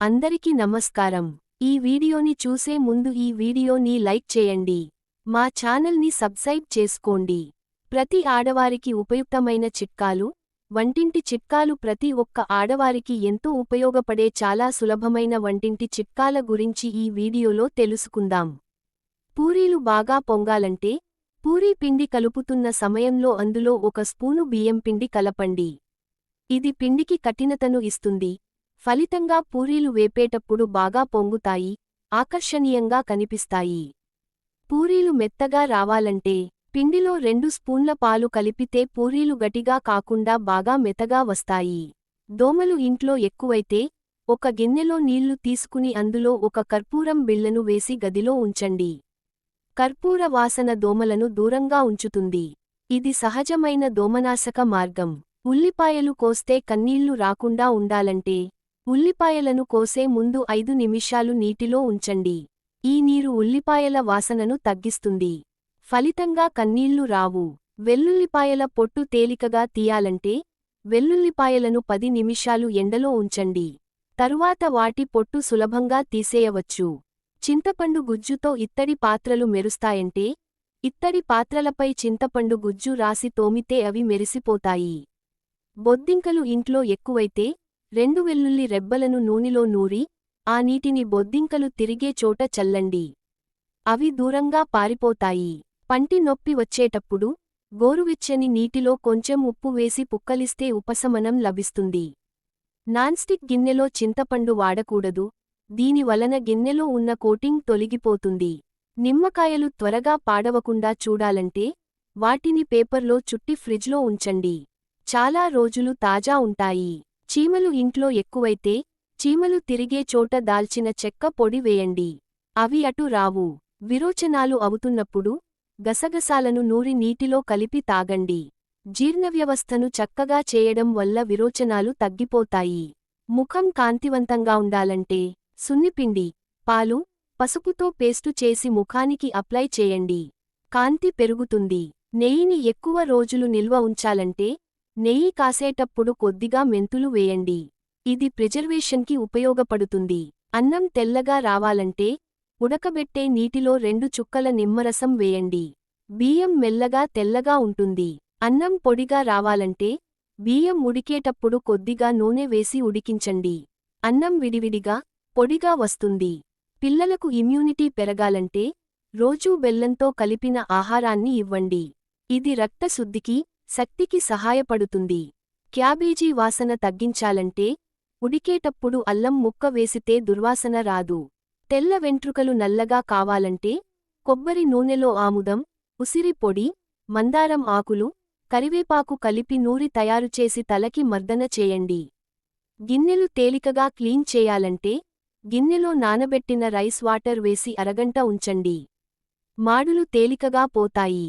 అందరికీ నమస్కారం. ఈ వీడియోని చూసే ముందు ఈ వీడియోని లైక్ చేయండి. మా ఛానల్ని సబ్స్క్రైబ్ చేసుకోండి. ప్రతి ఆడవారికి ఉపయుక్తమైన చిట్కాలు, వంటింటి చిట్కాలు ప్రతి ఒక్క ఆడవారికి ఎంతో ఉపయోగపడే చాలా సులభమైన వంటింటి చిట్కాల గురించి ఈ వీడియోలో తెలుసుకుందాం. పూరీలు బాగా పొంగాలంటే, పూరీ పిండి కలుపుతున్న సమయంలో అందులో 1 స్పూను బియ్యం పిండి కలపండి. ఇది పిండికి కఠినతను ఇస్తుంది. ఫలితంగా పూరీలు వేపేటప్పుడు బాగా పొంగుతాయి, ఆకర్షణీయంగా కనిపిస్తాయి. పూరీలు మెత్తగా రావాలంటే, పిండిలో 2 స్పూన్ల పాలు కలిపితే పూరీలు గట్టిగా కాకుండా బాగా మెత్తగా వస్తాయి. దోమలు ఇంట్లో ఎక్కువైతే, 1 గిన్నెలో నీళ్లు తీసుకుని అందులో 1 కర్పూరం బిళ్లను వేసి గదిలో ఉంచండి. కర్పూర వాసన దోమలను దూరంగా ఉంచుతుంది. ఇది సహజమైన దోమనాశక మార్గం. ఉల్లిపాయలు కోస్తే కన్నీళ్లు రాకుండా ఉండాలంటే, ఉల్లిపాయలను కోసే ముందు 5 నిమిషాలు నీటిలో ఉంచండి. ఈ నీరు ఉల్లిపాయల వాసనను తగ్గిస్తుంది. ఫలితంగా కన్నీళ్లు రావు. వెల్లుల్లిపాయల పొట్టు తేలికగా తీయాలంటే, వెల్లుల్లిపాయలను 10 నిమిషాలు ఎండలో ఉంచండి. తరువాత వాటి పొట్టు సులభంగా తీసేయవచ్చు. చింతపండు గుజ్జుతో ఇత్తడి పాత్రలు మెరుస్తాయంటే, ఇత్తడి పాత్రలపై చింతపండు గుజ్జు రాసి తోమితే అవి మెరిసిపోతాయి. బొద్దింకలు ఇంట్లో ఎక్కువైతే, 2 వెల్లుల్లి రెబ్బలను నూనెలో నూరి, ఆ నీటిని బొద్దింకలు తిరిగే చోట చల్లండి. అవి దూరంగా పారిపోతాయి. పంటి నొప్పి వచ్చేటప్పుడు, గోరువెచ్చని నీటిలో కొంచెం ఉప్పు వేసి పుక్కలిస్తే ఉపశమనం లభిస్తుంది. నాన్స్టిక్ గిన్నెలో చింతపండు వాడకూడదు, దీని వలన గిన్నెలో ఉన్న కోటింగ్ తొలగిపోతుంది. నిమ్మకాయలు త్వరగా పాడవకుండా చూడాలంటే, వాటిని పేపర్లో చుట్టి ఫ్రిడ్జ్లో ఉంచండి. చాలా రోజులు తాజా ఉంటాయి. చీమలు ఇంట్లో ఎక్కువైతే, చీమలు తిరిగే చోట దాల్చిన చెక్క పొడి వేయండి. అవి అటు రావు. విరోచనాలు అవుతున్నప్పుడు, గసగసాలను నూరి నీటిలో కలిపి తాగండి. జీర్ణవ్యవస్థను చక్కగా చేయడం వల్ల విరోచనాలు తగ్గిపోతాయి. ముఖం కాంతివంతంగా ఉండాలంటే, సున్నిపిండి, పాలు, పసుపుతో పేస్టు చేసి ముఖానికి అప్లై చేయండి. కాంతి పెరుగుతుంది. నెయ్యిని ఎక్కువ రోజులు నిల్వ ఉంచాలంటే, నెయ్యి కాసేటప్పుడు కొద్దిగా మెంతులు వేయండి. ఇది ప్రిజర్వేషన్కి ఉపయోగపడుతుంది. అన్నం తెల్లగా రావాలంటే, ఉడకబెట్టే నీటిలో 2 చుక్కల నిమ్మరసం వేయండి. బియ్యం మెల్లగా తెల్లగా ఉంటుంది. అన్నం పొడిగా రావాలంటే, బియ్యం ఉడికేటప్పుడు కొద్దిగా నూనె వేసి ఉడికించండి. అన్నం విడివిడిగా, పొడిగా వస్తుంది. పిల్లలకు ఇమ్యూనిటీ పెరగాలంటే, రోజూ బెల్లంతో కలిపిన ఆహారాన్ని ఇవ్వండి. ఇది రక్తశుద్ధికి, శక్తికి సహాయపడుతుంది. క్యాబేజీ వాసన తగ్గించాలంటే, ఉడికేటప్పుడు అల్లం ముక్క వేసితే దుర్వాసన రాదు. తెల్ల వెంట్రుకలు నల్లగా కావాలంటే, కొబ్బరి నూనెలో ఆముదం, ఉసిరి పొడి, మందారం ఆకులు, కరివేపాకు కలిపి నూరి తయారుచేసి తలకి మర్దన చేయండి. గిన్నెలు తేలికగా క్లీన్ చేయాలంటే, గిన్నెలో నానబెట్టిన రైస్ వాటర్ వేసి అరగంట ఉంచండి. మాడులు తేలికగా పోతాయి.